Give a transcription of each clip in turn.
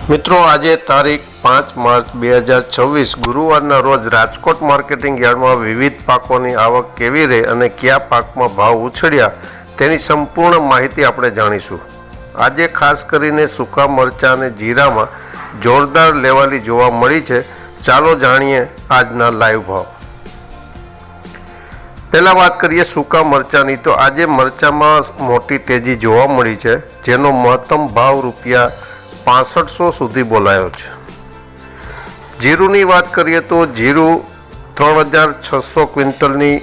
મિત્રો આજે તારીખ 5 માર્ચ 2026 ગુરુવારના રોજ રાજકોટ માર્કેટિંગ યાર્ડમાં વિવિધ પાકોની આવક કેવી રહી અને કયા પાકમાં ભાવ ઉછળ્યા તેની સંપૂર્ણ માહિતી આપણે જાણીશું। આજે ખાસ કરીને સૂકા મરચાં અને જીરામાં જોરદાર લેવાલી જોવા મળી છે। ચાલો જાણીએ આજના લાઈવ ભાવ। પહેલાં વાત કરીએ સૂકા મરચાંની, તો આજે મરચાંમાં મોટી તેજી જોવા મળી છે, જેનો મહત્તમ ભાવ રૂપિયા 6500 સુધી બોલાયો છે। જીરુની વાત કરીએ તો જીરું 3600 ક્વિન્ટલની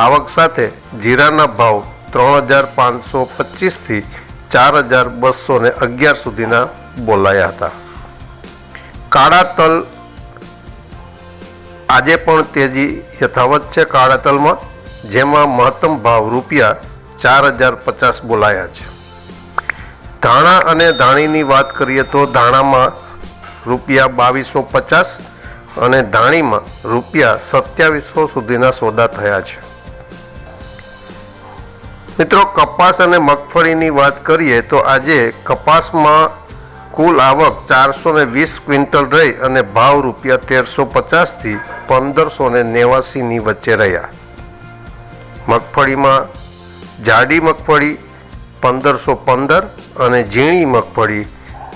આવક સાથે જીરાના ભાવ 3525થી 4211 સુધીના બોલાયા હતા। કાળા તલ આજે પણ તેજી યથાવત છે કાળા તલમાં, જેમાં મહત્તમ ભાવ રૂપિયા 4050 બોલાયા છે। ધાણા અને ધાણીની વાત કરીએ તો ધાણામાં રૂપિયા 2250 અને ધાણીમાં રૂપિયા 2700 સુધીના સોદા થયા છે। મિત્રો કપાસ અને મગફળીની વાત કરીએ તો આજે કપાસમાં કુલ આવક 420 ક્વિન્ટલ રહી અને ભાવ રૂપિયા 1350થી 1589ની વચ્ચે રહ્યા। મગફળીમાં જાડી મગફળી 1515 અને ઝીણી મગફળી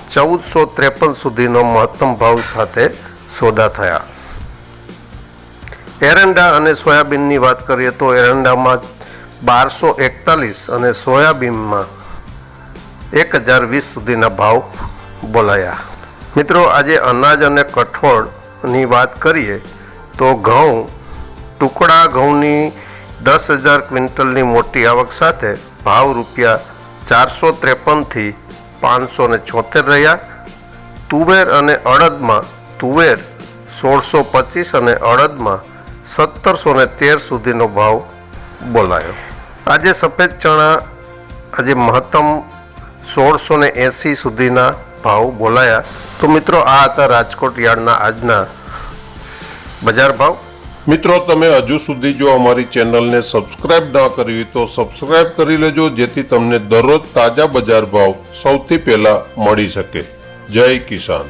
1453 સુધીનો મહત્તમ ભાવ સાથે સોદા થયા। એરંડા અને સોયાબીનની વાત કરીએ તો એરંડામાં 1241 અને સોયાબીનમાં 1020 સુધીના ભાવ બોલાયા। મિત્રો આજે અનાજ અને કઠોળની વાત કરીએ તો ઘઉં, ટુકડા ઘઉંની 10,000 ક્વિન્ટલની મોટી આવક સાથે ભાવ રૂપિયા 453થી 576 રહ્યા। તુવેર અને અડદમાં તુવેર 1625 અને અડદમાં 1713 સુધીનો ભાવ બોલાયો। આજે સફેદ ચણા આજે મહત્તમ 1680 સુધીના ભાવ બોલાયા। તો મિત્રો આ હતા રાજકોટ યાર્ડના આજના બજાર ભાવ। મિત્રો તમે હજુ સુધી જો અમારી ચેનલને સબસ્ક્રાઇબ ના કરી હોય તો સબસ્ક્રાઇબ કરી લેજો, જેથી તમને દરરોજ તાજા બજાર ભાવ સૌથી પહેલા મળી શકે। જય કિસાન।